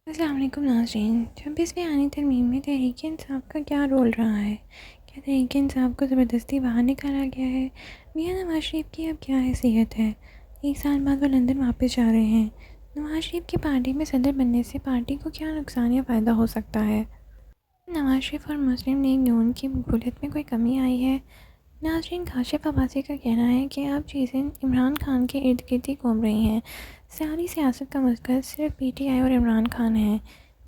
अस्सलाम वालेकुम नाज़रीन। 26वीं आनी तरमीम में तहरीक इंसाफ का क्या रोल रहा है? क्या तहरीक इंसाफ को ज़बरदस्ती बाहर निकाला गया है? मियां नवाज शरीफ की अब क्या हैसियत है? 1 साल बाद वो लंदन वापस जा रहे हैं। नवाज शरीफ की पार्टी में सदर बनने से पार्टी को क्या नुकसान या फ़ायदा हो सकता है? नवाज शरीफ और मुस्लिम लीग नून की मकबूलियत में कोई कमी आई है? नाज़रीन, काशिफ अब्बासी का कहना है कि अब चीज़ें इमरान खान के इर्द गिर्द ही घूम रही हैं। सारी सियासत का मरकज़ सिर्फ पीटीआई और इमरान खान है,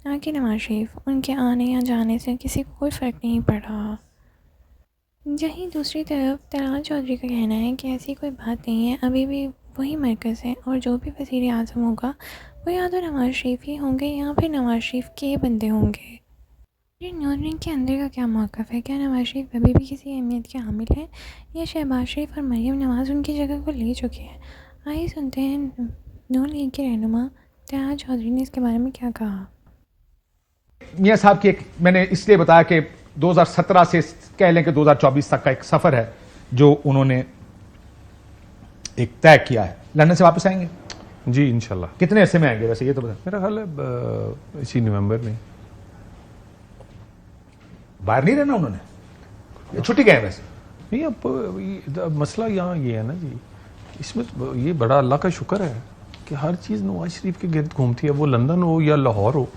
ना कि नवाज शरीफ। उनके आने या जाने से किसी को कोई फ़र्क नहीं पड़ रहा। यहीं दूसरी तरफ तलाल चौधरी का कहना है कि ऐसी कोई बात नहीं है, अभी भी वही मरकज़ है और जो भी वज़ीर आज़म होगा वो या तो नवाज शरीफ ही होंगे या फिर नवाज शरीफ के बंदे होंगे। ये न्यूज़ के अंदर का क्या मौक़िफ़ है? क्या नवाज शरीफ अभी भी किसी अहमियत के हामिल हैं या शहबाज शरीफ और मरीम नवाज़ उनकी जगह को ले चुके हैं? आइए सुनते हैं नून लीग के रहनुमा तलाल चौधरी ने इसके बारे में क्या कहा। मियां साहब की एक मैंने इसलिए बताया कि 2017 से कह लें कि 2024 तक का एक सफर है जो उन्होंने एक तय किया है। लंदन से वापस आएंगे जी इंशाल्लाह। कितने अरसे में आएंगे वैसे ये तो बता। मेरा ख्याल है इसी नवंबर में। बाहर नहीं रहना उन्होंने, छुट्टी गए वैसे नहीं, अब मसला यहाँ ये है ना जी, इसमें ये बड़ा अल्लाह का शुक्र है कि हर चीज़ नवाज शरीफ के गिर्द घूमती है, वो लंदन हो या लाहौर हो।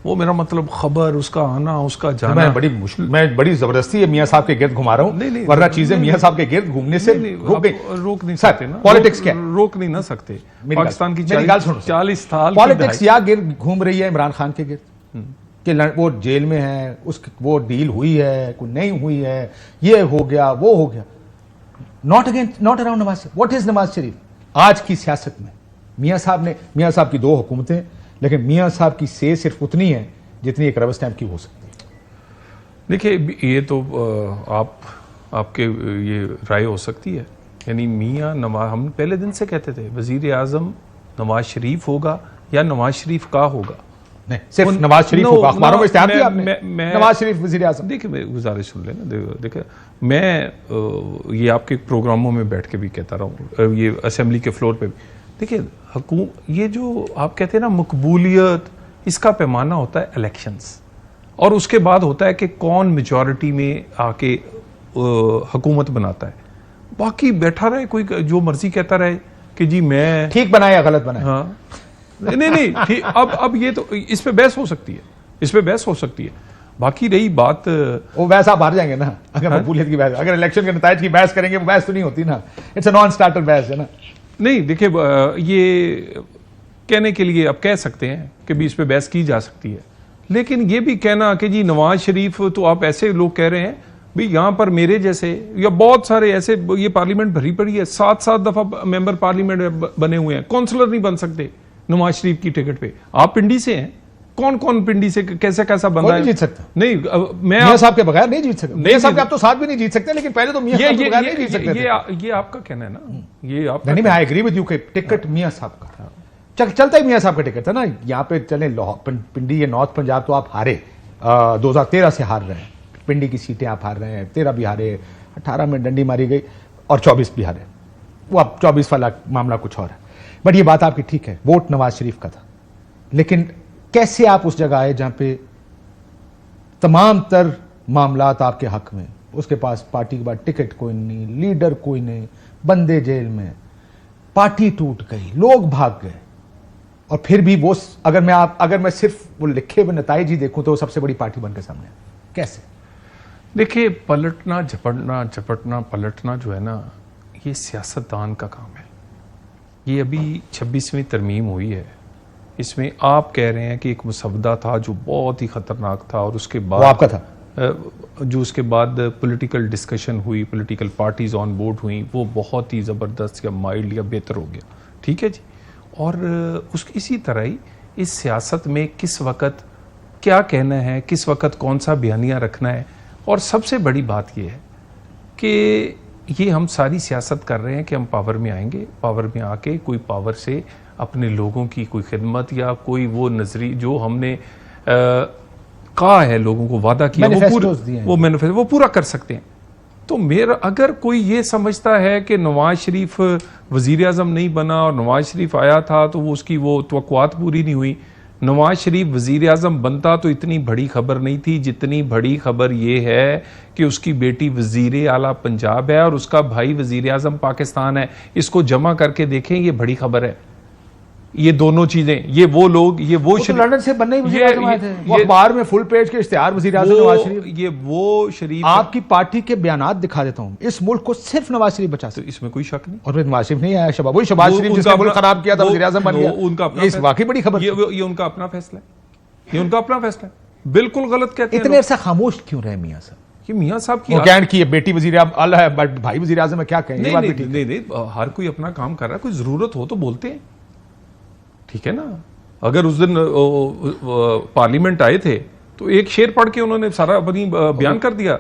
वो मेरा मतलब खबर, उसका आना, उसका जाना। मैं बड़ी जबरदस्ती है मियां साहब के गिर्द घुमा रहा हूँ, वरना चीजें मियां साहब के गिर्द घूमने से रोक नहीं सकते ना। पॉलिटिक्स क्या रोक नहीं ना सकते। पाकिस्तान की 40 साल पॉलिटिक्स या गिर्द घूम रही है इमरान खान के गिर्द कि वो जेल में है, वो डील हुई है, कोई नहीं हुई है, ये हो गया वो हो गया। Not around Nawaz Sharif. What is Nawaz Sharif आज की सियासत में? मियां साहब की 2 हुकूमतें, लेकिन मियां साहब की से सिर्फ उतनी है जितनी एक रबर स्टैंप की हो सकती है। देखिए ये तो आपके ये राय हो सकती है। यानी मियां नवाज, हम पहले दिन से कहते थे वजीर आजम नवाज शरीफ होगा या नवाज शरीफ का होगा। नहीं, सिर्फ नवाज शरीफ होगा। अखबारों में इश्तिहार दिया आपने, नवाज शरीफ वजीर आजम। देखिए मेरी गुजारिश सुन लेना। देखिए मैं ये आपके प्रोग्रामों में बैठ के भी कहता रहा हूँ, ये असेंबली के फ्लोर पे भी। देखिए ये जो आप कहते हैं ना मकबूलियत, इसका पैमाना होता है इलेक्शंस, और उसके बाद होता है कि कौन मेजॉरिटी में आके हुकूमत बनाता है। बाकी बैठा रहे कोई जो मर्जी कहता रहे कि जी मैं ठीक बनाया गलत बनाया। हाँ नहीं ठीक। अब ये तो इस पे बहस हो सकती है, बाकी रही बात, वो बहस आप हार जाएंगे ना अगर मकबूलियत की बहस, अगर इलेक्शन के नतायज की बहस करेंगे वो बहस तो नहीं होती ना। इट्स अ नॉन स्टार्टर बहस है ना। नहीं देखिए ये कहने के लिए आप कह सकते हैं कि भी इस पे बहस की जा सकती है, लेकिन ये भी कहना कि जी नवाज शरीफ, तो आप ऐसे लोग कह रहे हैं भाई यहाँ पर मेरे जैसे या बहुत सारे ऐसे, ये पार्लियामेंट भरी पड़ी है, 7 दफा मेंबर पार्लियामेंट बने हुए हैं, काउंसलर नहीं बन सकते नवाज शरीफ की टिकट पे। आप पिंडी से हैं, कौन पिंडी से कैसा बंदा नहीं जीत सकता। नहीं मियां साहब के बगैर नहीं जीत सकते। मियां साहब के आप तो साथ भी नहीं जीत सकते, लेकिन पहले तो मियां साहब के बगैर नहीं जीत सकते। ये आपका कहना है ना, ये आपका नहीं, मैं आई एग्री विद यू कि टिकट मियां साहब का था, चलता ही मियां साहब का टिकट था ना। यहाँ पे चले पिंडी या नॉर्थ पंजाब तो आप हारे, 2013 से हार रहे हैं। पिंडी की सीटें आप हार रहे हैं, 13 भी हारे, 18 में डंडी मारी गई और 24 भी हारे। वो अब 24 वाला मामला कुछ और है। बट ये बात आपकी ठीक है, वोट नवाज शरीफ का था, लेकिन कैसे आप उस जगह आए जहां पे तमाम तर मामलात आपके हक में, उसके पास पार्टी के बाद टिकट कोई नहीं, लीडर कोई नहीं, बंदे जेल में, पार्टी टूट गई, लोग भाग गए, और फिर भी वो अगर मैं सिर्फ वो लिखे हुए नताइज ही देखूं तो वो सबसे बड़ी पार्टी बनकर सामने कैसे? देखिए पलटना झपटना पलटना जो है ना, ये सियासतदान का काम है। ये अभी 26वीं तरमीम हुई है, इसमें आप कह रहे हैं कि एक मुसवदा था जो बहुत ही खतरनाक था, और उसके बाद वो आपका था, जो उसके बाद पॉलिटिकल डिस्कशन हुई, पॉलिटिकल पार्टीज ऑन बोर्ड हुई, वो बहुत ही ज़बरदस्त या माइल्ड या बेहतर हो गया। ठीक है जी। और इसी तरह ही इस सियासत में किस वक़्त क्या कहना है, किस वक़्त कौन सा बयानिया रखना है, और सबसे बड़ी बात यह है कि ये हम सारी सियासत कर रहे हैं कि हम पावर में आएंगे, पावर में आके कोई पावर से अपने लोगों की कोई खिदमत या कोई वो नजरी जो हमने कहा है लोगों को, वादा किया, वो पूरा कर सकते हैं। तो मेरा अगर कोई ये समझता है कि नवाज शरीफ वजीर आजम नहीं बना और नवाज शरीफ आया था तो वो उसकी वो तवक्कुआत पूरी नहीं हुई, नवाज शरीफ वजीर आजम बनता तो इतनी बड़ी खबर नहीं थी जितनी बड़ी खबर ये है कि उसकी बेटी वजीर आला पंजाब है और उसका भाई वजीर आजम पाकिस्तान है। इसको जमा करके देखें, ये बड़ी खबर है। ये दोनों चीजें, ये वो लोग, ये वो तो लंदन से बनने ही वजीर आज़म आए थे। वो अखबार में फुल पेज के इश्तिहार वजीर आज़म नवाज शरीफ। ये वो शरीफ आपकी पार्टी के बयानात दिखा देता हूं, इस मुल्क को सिर्फ नवाज शरीफ बचा तो सकते। इसमें कोई शक नहीं। और फिर नवाज शरीफ नहीं आया, शबाब वही शबाज शरीफ जिसने मुल्क खराब किया था, वजीर आज़म बन गया। उनका अपना इस वाकई बड़ी खबर। ये उनका अपना फैसला है, ये उनका अपना फैसला है। बिल्कुल गलत कहते हैं इतने अरसा खामोश क्यों रहे मियां साहब? कि मियां साहब की वो कहने की बेटी वजीर आला है बट भाई वजीर आज़म है, क्या कहें? ये बात भी ठीक है। नहीं, हर कोई अपना काम कर रहा है, कोई जरूरत हो तो बोलते हैं, ठीक है ना। अगर उस दिन पार्लियामेंट आए थे तो एक शेर पढ़ के उन्होंने सारा अपनी बयान कर दिया।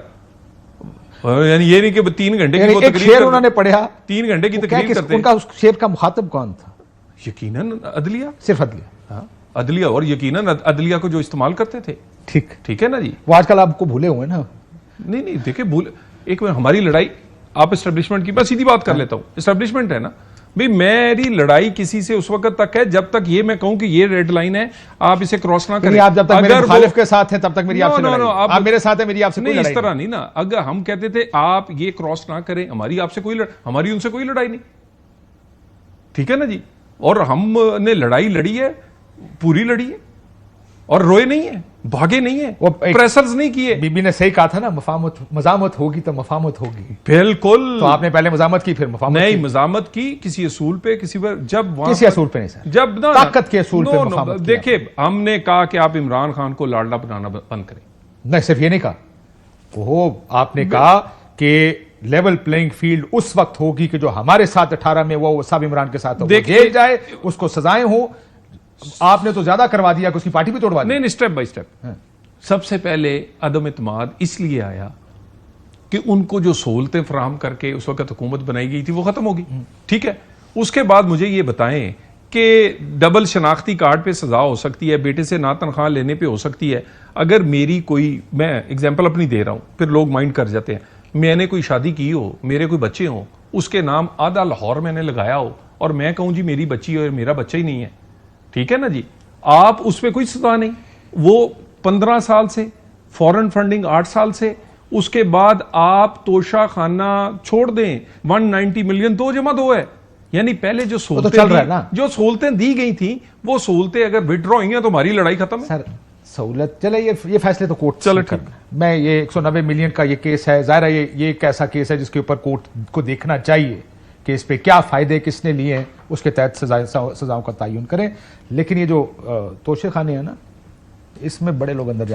यानी ये नहीं कि 3 घंटे की वो एक शेर उन्होंने पढ़ा, 3 घंटे की तकरीर करते। उनका उस शेर का मुखातब कौन था? यकीनन अदलिया, सिर्फ अदलिया। हाँ, अदलिया, और यकीनन अदलिया को जो इस्तेमाल करते थे। ठीक है ना जी। वो आजकल आपको भूले हुए ना। नहीं देखिए, भूल एक मिनट, हमारी लड़ाई आप एस्टेब्लिशमेंट की, मैं सीधी बात कर लेता हूं। एस्टेब्लिशमेंट है ना भाई, मेरी लड़ाई किसी से उस वक्त तक है जब तक ये मैं कहूं कि ये रेड लाइन है, आप इसे क्रॉस ना करें। आप जब तक मेरे मुखालिफ के साथ हैं तब तक मेरी आपसे लड़ाई। आप मेरे साथ हैं, मेरी आपसे कोई नहीं, लड़ाई इस तरह नहीं ना। अगर हम कहते थे आप ये क्रॉस ना करें, हमारी आपसे कोई हमारी उनसे कोई लड़ाई नहीं, ठीक है ना जी। और हमने लड़ाई लड़ी है, पूरी लड़ी है, और रोए नहीं है, भागे नहीं है, वो प्रेशर्स नहीं किए। बीबी ने सही कहा था ना, मजामत होगी तो मफामत होगी। बिल्कुल। तो आपने पहले मजामत की फिर मफामत नहीं, मजामत की किसी असूल पे, किसी पर, जब वहां किसी असूल पे नहीं सर, जब ना ताकत के असूल पे मफामत किया। देखिए, हमने कहा कि आप इमरान खान को लाडला बनाना बंद करें। नहीं, सिर्फ ये नहीं कहा, वो आपने कहा कि लेवल प्लेइंग फील्ड उस वक्त होगी कि जो हमारे साथ 18 में वो सब इमरान के साथ हो, जेल जाए, उसको सजाएं हो। आपने तो ज्यादा करवा दिया कि उसकी पार्टी भी तोड़वा दी। नहीं, स्टेप बाय स्टेप। सबसे पहले अदम इत्मीनान इसलिए आया कि उनको जो सहूलतें फराहम करके उस वक्त हुकूमत बनाई गई थी वो खत्म होगी, ठीक है। उसके बाद मुझे ये बताएं कि डबल शनाख्ती कार्ड पे सजा हो सकती है, बेटे से ना तनख्वाह लेने पे हो सकती है। अगर मेरी कोई, मैं एग्जाम्पल अपनी दे रहा हूं, फिर लोग माइंड कर जाते हैं, मैंने कोई शादी की हो, मेरे कोई बच्चे हों, उसके नाम आधा लाहौर मैंने लगाया हो, और मैं कहूं जी मेरी बच्ची और मेरा बच्चा ही नहीं है, ठीक है ना जी, आप उस पर कोई सजा नहीं। वो 15 साल से, फॉरेन फंडिंग 8 साल से, उसके बाद आप तोशा खाना छोड़ दें, 190 मिलियन 2+2 है। यानी पहले जो सहूलतें दी गई थी, वो सहूलतें अगर विड्रॉ हुई हैं तो हमारी लड़ाई खत्म है। सर सहूलत चले, ये फैसले तो कोर्ट चलो ठीक। मैं ये 190 मिलियन का ये केस है, जाहिर है ये एक ऐसा केस है जिसके ऊपर कोर्ट को देखना चाहिए कि इस पे क्या फायदे किसने लिए हैं, उसके तहत सजाओं का तयन करें। लेकिन ये जो तोशे खाने हैं ना, इसमें बड़े लोग अंदर